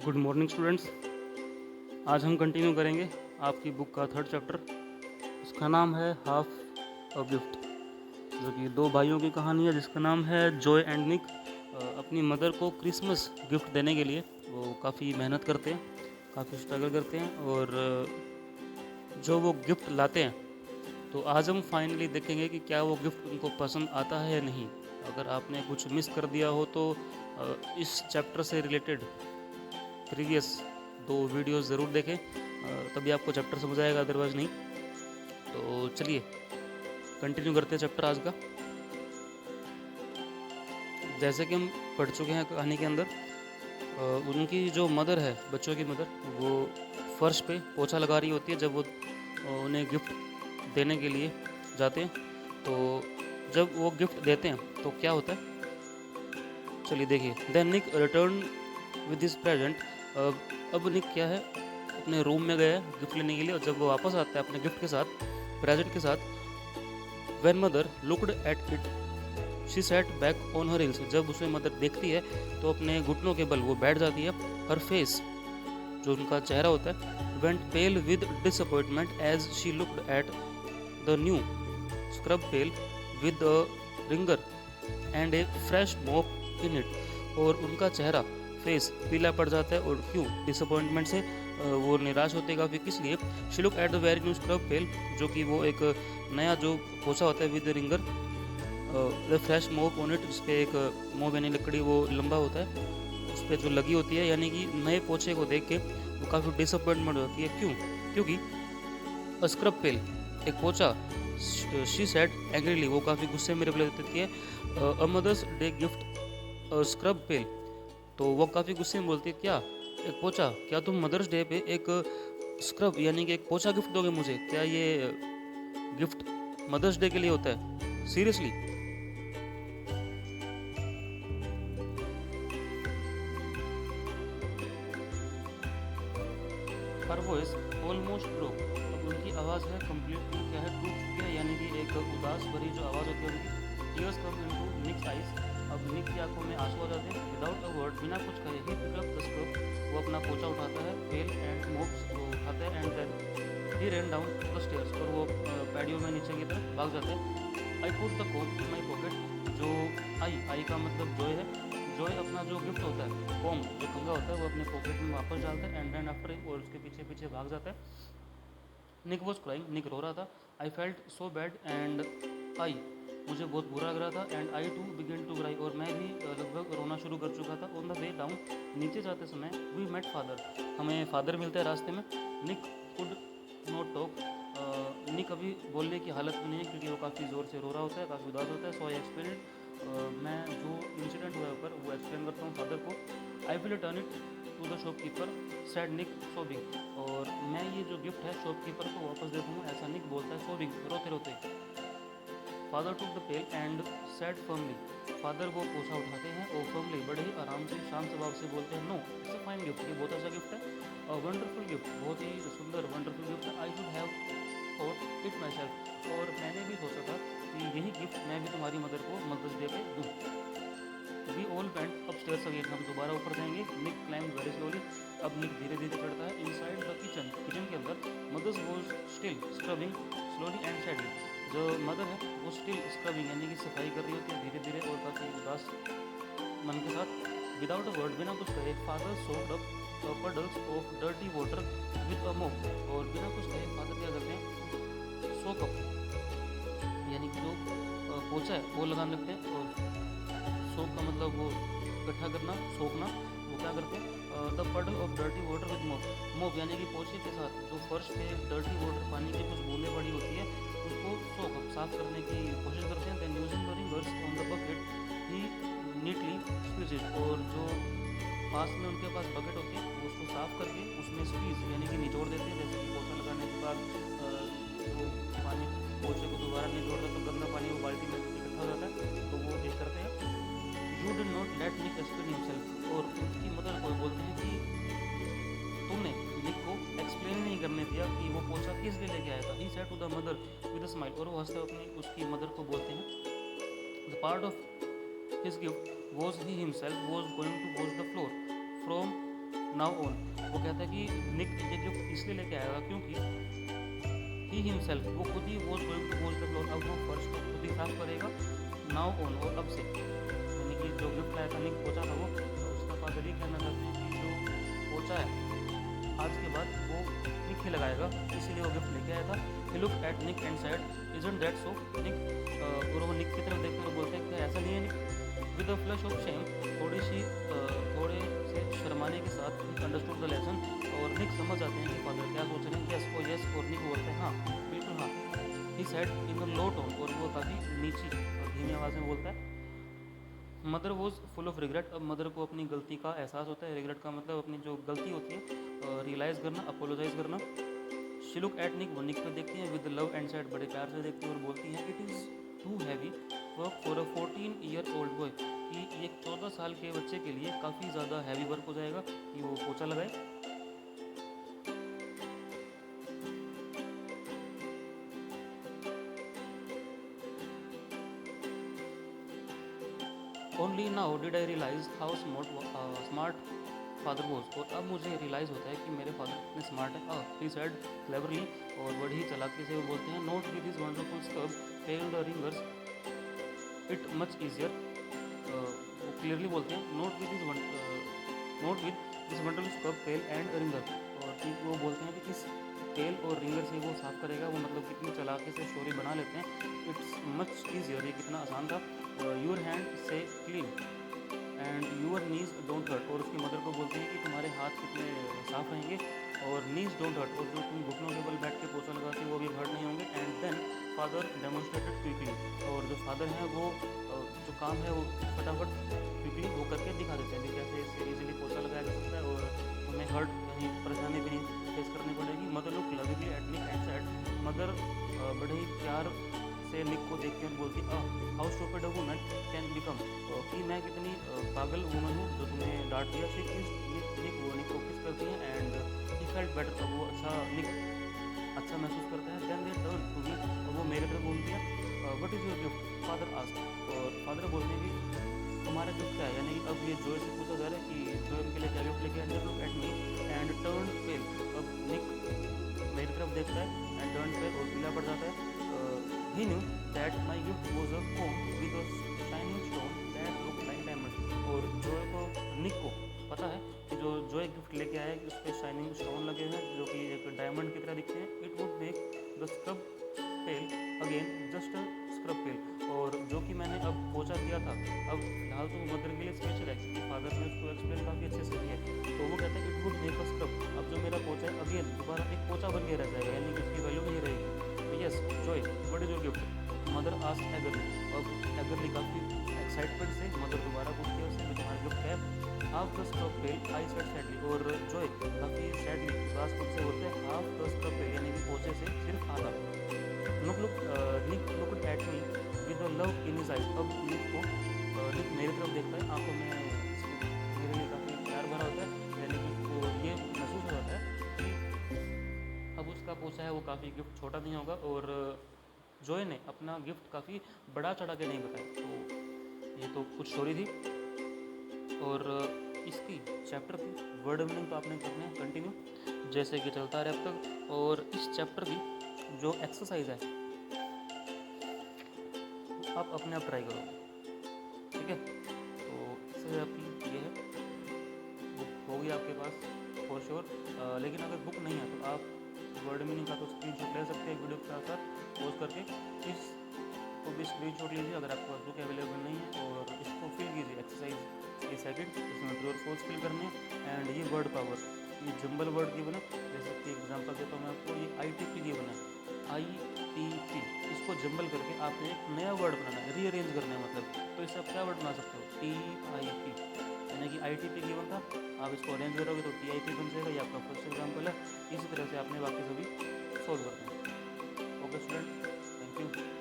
Good morning students. आज हम continue करेंगे आपकी बुक का थर्ड चैप्टर। उसका नाम है हाफ अ गिफ्ट, जो कि दो भाइयों की कहानी है जिसका नाम है जॉय एंड निक। अपनी मदर को क्रिसमस गिफ्ट देने के लिए वो काफ़ी मेहनत करते हैं, काफ़ी स्ट्रगल करते हैं और जो वो गिफ्ट लाते हैं तो आज हम फाइनली देखेंगे कि क्या वो गिफ्ट उनको पसंद आता है या नहीं। अगर आपने कुछ मिस कर दिया हो तो इस चैप्टर से रिलेटेड प्रीवियस दो वीडियोस ज़रूर देखें, तभी आपको चैप्टर समझ आएगा, अदरवाइज़ नहीं। तो चलिए कंटिन्यू करते हैं चैप्टर आज का। जैसे कि हम पढ़ चुके हैं कहानी के अंदर, उनकी जो मदर है, बच्चों की मदर, वो फर्श पे पोछा लगा रही होती है जब वो उन्हें गिफ्ट देने के लिए जाते हैं। तो जब वो गिफ्ट देते हैं तो क्या होता है, चलिए देखिए। Then Nick return with this present. अब निक क्या है, अपने रूम में गया है गिफ्ट लेने के लिए, और जब वो वापस आता है अपने गिफ्ट के साथ, प्रेजेंट के साथ, when mother looked at it she said back on her hills. जब उसे मदर देखती है तो अपने घुटनों के बल वो बैठ जाती है। हर फेस, जो उनका चेहरा होता है, went pale with disappointment as she looked at the new scrub pail with a wringer and a fresh mop in it. और उनका चेहरा, फेस पीला पड़ जाता है। और क्यों? डिसअपॉइंटमेंट से, वो निराश होते काफ़ी। किस लिए? She look at the very new scrub pail, जो कि वो एक नया जो पोछा होता है with wringer, the fresh mop on it, उस पर एक मोप यानी लकड़ी वो लंबा होता है, उस पर जो लगी होती है, यानी कि नए पोछे को देख के वो काफ़ी डिसअपॉइंटमेंट होती है। क्यों? क्योंकि अ स्क्रब पेल, एक पोछा, शी सेड एंग्रीली, वो काफ़ी गुस्से में रिप्लाई देती है, a mother's day gift a scrub pail. तो वो काफ़ी गुस्से में बोलती है, क्या एक पोछा? क्या तुम मदर्स डे पे एक स्क्रब यानी कि एक पोछा गिफ्ट दोगे मुझे? क्या ये गिफ्ट मदर्स डे के लिए होता है? Seriously? Her voice almost broke. अब उनकी आवाज़ है कंप्लीटली क्या है, टूट चुकी है, यानी कि एक उदास भरी जो आवाज़ होती है उनकी। टीयर्स कम इनटू निक्स आइज। अब निक की आंखों में आंसू आ जाते हैं। विदाउट अ वर्ड, बिना कुछ कहे, ही पिक अप द स्क्रब, वो अपना पोछा उठाता है, पेल एंड मोप्स वो उठाता है, and then he ran down the stairs, और वो पैडियो में नीचे की तरफ भाग जाते हैं। I put the comb in my pocket. जो आई का मतलब जॉय है। जॉय अपना जो गिफ्ट होता है, कॉम जो कंगा होता है, वो अपने पॉकेट में वापस डालता है, एंड देन आफ्टर, और उसके पीछे पीछे भाग जाता है। निक वॉज क्राइंग, निक रो रहा था। I felt so bad and I, मुझे बहुत बुरा लग रहा था, and I too begin to cry, और मैं भी लगभग रोना शुरू कर चुका था। ऑन द वे डाउन, नीचे जाते समय, वी मेट फादर, हमें फादर मिलते हैं रास्ते में। निक कुड नॉट टॉक, निक अभी बोलने की हालत में नहीं है क्योंकि वो काफ़ी ज़ोर से रो रहा होता है, काफ़ी उदास होता है। सो आई एक्सप्लेन, मैं जो इंसिडेंट हुआ है ऊपर वो एक्सप्लेन करता हूँ फादर को। I will turn it to the shopkeeper said Nick sobbing, और मैं ये जो गिफ्ट है शॉपकीपर को वापस दे दूँगा, ऐसा निक बोलता है, सोबिंग रोते रोते। Father took the pale and sad firmly, father वो पोछा उठाते हैं और फर्मली, बड़े ही आराम से शांत स्वभाव से बोलते हैं, no it's a fine gift, ये बहुत अच्छा गिफ्ट है, और वंडरफुल गिफ्ट, बहुत ही सुंदर वंडरफुल गिफ्ट है। I should have thought it my self, और मैंने भी सोचा था कि यही गिफ्ट मैं भी तुम्हारी मदर को मदर्स डे पे दूँ। We all went upstairs again, हम दोबारा ऊपर जाएंगे। निक क्लाइम्ब वेरी स्लोली, अब निक धीरे धीरे चढ़ता है। इनसाइड द किचन, किचन के अंदर, mothers was still scrubbing slowly and sadly, जो मदर है वो स्टिल स्क्रबिंग यानी कि सफाई कर रही होती है धीरे धीरे और काफ़ी उदास मन के साथ। विदाउट अ वर्ड, बिना कुछ कहे, father soaked up puddles of dirty water with a mop, और बिना कुछ कहे फादर क्या करते हैं, सोक अप यानी कि जो पोछा है वो लगाने लगते हैं, और सोक का मतलब वो इकट्ठा करना, सोखना, वो क्या करते हैं, द पडल ऑफ डर्टी वाटर विद मोप, मोप यानी कि पोछे के साथ जो फर्श पे डर्टी वाटर, पानी की कुछ बूंदें पड़ी होती है, उसको सोक साफ करने की कोशिश करते हैं। Then using the wringers on the bucket he neatly squeeze it, और जो पास में उनके पास बकेट होती है वो उसको साफ करके उसमें स्क्वीज यानी कि निचोड़ देते हैं। जैसे कि पोछा लगाने के बाद जो पानी पोछे को दोबारा निचोड़ते तो गंदा पानी वो बाल्टी में इकट्ठा हो जाता है, तो वो एक करते हैं। You did not let Nick explain himself, और उनकी मदर को बोलते हैं कि तुमने निक को एक्सप्लेन नहीं करने दिया कि वो पोछा किस लिए लेके आया था। He said to the mother with a smile, और वो हंसते अपनी उसकी मदर को बोलते हैं, the part of his gift was he himself was going to wash the floor from now on. वो कहता है कि निक ये गिफ्ट इसलिए लेके आएगा क्योंकि ही हिमसेल्फ वो खुद ही was going to wash the floor, अब वो फर्श को खुद ही साफ करेगा। नाउ ऑन और अब से, यानी कि जो गिफ्ट लाया था निक पोचा था वो, तो उसका फादर ये कहना चाहते हैं कि जो पोचा है आज के बाद वो निक ही लगाएगा, इसीलिए वो गिफ्ट लेके आया था। He look at Nick and said isn't that so Nick, और वो निक की तरफ देखते हुए बोलते हैं क्या ऐसा नहीं है Nick. With a flush of shame, थोड़े से शर्माने के साथ निक अंडरस्टूड द लेसन, और निक समझ जाते हैं कि फादर क्या सोच रहे हैं। यस ओ यस, और निक बोलते हैं हाँ बिल्कुल हाँ। He said in a low tone, और वो काफ़ी नीची और धीमी आवाज़ में बोलता है। Mother was full of regret, अब मदर को अपनी गलती का एहसास होता है। रिग्रेट का मतलब अपनी जो गलती होती है रियलाइज़ करना, अपोलोजाइज़ करना। शी लुक एट निक, वो निक को देखती हैं विद लव एंड सैड, बड़े प्यार से देखती हैं और बोलती हैं it is too heavy work for a 14-year-old boy, कि एक 14 साल के बच्चे के लिए काफ़ी ज़्यादा हैवी वर्क हो जाएगा कि वो पोछा लगाए। Only now did I realise how smart father was, और अब मुझे रियलाइज़ होता है कि मेरे फादर कितने स्मार्ट हैं। ही सेड क्लेवरली, और बड़ी चालाकी से वो बोलते हैं not with this wonderful scrub pail and wringers it much easier. वो क्लियरली बोलते हैं not with this wonderful scrub pail and wringer, और कि वो बोलते हैं कि इस पेल और रिंगर से वो साफ़ करेगा। वो मतलब कितनी चालाकी से स्टोरी बना लेते हैं। इट्स मच ईजियर, ये कितना आसान था। यूर हैंड से clean and your knees don't hurt, और उसकी मदर को बोलते हैं कि तुम्हारे हाथ कितने साफ रहेंगे और नीज डोंट हर्ट, और जो तुम घुटनों के बल बैठ के पोछा लगाते हो वो भी हर्ट नहीं होंगे। And then father demonstrated quickly, और जो फादर हैं वो जो काम है वो फटाफट क्विकली वो करके दिखा देते हैं कि कैसे इससे ईजिली पोछा लगाया जा सकता है और तुम्हें हर्ट यानी परेशानी भी नहीं फेस करनी पड़ेगी। Mother look lovely at Nick and said, mother बड़े ही प्यार से निक को देखते हैं बोलती how stupid a woman can become, कि मैं कितनी पागल वुमन हूँ जो तुम्हें डांट दिया। शी किस निक वो निक को किस करती हैं एंड ही फेल्ट बेटर, वो निक अच्छा महसूस करता है। Then they turn to me, वो मेरे तरफ बोलती है what is your gift father asked, और फादर बोलते हैं कि तुम्हारा गिफ्ट क्या है, यानी कि अब ये जॉय से पूछा जा रहा है कि जॉय उनके लिए क्या गिफ्ट लेके आए। Look at me and turn pale, अब निक मेरी तरफ देखता है एंड टर्न पेल और पीला पड़ जाता है। He knew that my gift was a comb with a shining stone that looked like diamond, और जॉय को निक को पता है कि जो जॉय गिफ्ट लेके आया है कि उस पर शाइनिंग स्टोन लगे हुए हैं जो कि एक डायमंड की तरह दिखते हैं। It would make the scrub pail again just a scrub pail, और जो कि मैंने अब पोछा किया था, अब फिलहाल तो मदर के लिए स्पेशल है क्योंकि फादर ने उसको एक्सप्लेन काफ़ी अच्छे से किया है। तो वो कहते हैं it would make a scrub, अब जो मेरा पोछा है अगेन दोबारा एक पोछा बन के रह जाएगा, यानी कि उसकी वैल्यू नहीं रहेगी। Yes Joy what is your gift, mother asked eagerly, अब एगरली काफ़ी एक्साइटमेंट से मदर दोबारा पूछती है उससे कि तुम्हारा गिफ्ट है। Half the scrub pail I said sadly, और जॉय काफ़ी सैडली उदास खुद से बोलते हैं हाफ द स्क्रब पेल, यानी कि पोछे से सिर्फ आधा। Nick looked at me with a love in his eyes, अब निक मेरी तरफ देखता है, आंखों में मेरे लिए काफ़ी प्यार भरा होता है, यानी कि उसको ये महसूस हो जाता है कि अब उसका पोछा है वो काफ़ी गिफ्ट छोटा नहीं होगा। और जॉय ने अपना गिफ्ट काफ़ी बड़ा चढ़ा के नहीं बताया। तो ये तो कुछ स्टोरी थी, और इसकी चैप्टर की वर्ड मीनिंग तो आपने करना है कंटिन्यू जैसे कि चलता रहे अब तक। और इस चैप्टर की जो एक्सरसाइज है आप अपने आप ट्राई करो, ठीक है। तो इससे आपकी ये है बुक होगी आपके पास फॉर श्योर, लेकिन अगर बुक नहीं है तो आप वर्ड मीनिंग का तो स्क्रीनशॉट ले सकते हैं वीडियो के साथ साथ पॉज करके। इसको भी स्क्रीनशॉट लीजिए अगर आपके पास बुक अवेलेबल नहीं है, और इसको फिल कीजिए एक्सरसाइज ये सेकंड, इसमें ट्रू और फॉल्स फिल करने हैं। एंड ये वर्ड पावर, ये जंबल वर्ड की बना, जैसे कि एग्जांपल देता हूँ मैं आपको, ये ITP की बना ITP, इसको जंबल करके आपने एक नया वर्ड बनाना है, रीअरेंज करना है मतलब। तो इससे आप क्या वर्ड बना सकते हो TIP, यानी कि ITP की बन था, आप इसको अरेंज करोगे तो TIP बन जाएगा। ये आपका फर्स्ट एग्जाम्पल है। इसी तरह से आपने बाकी सभी सॉल्व करना है। Okay student, thank you.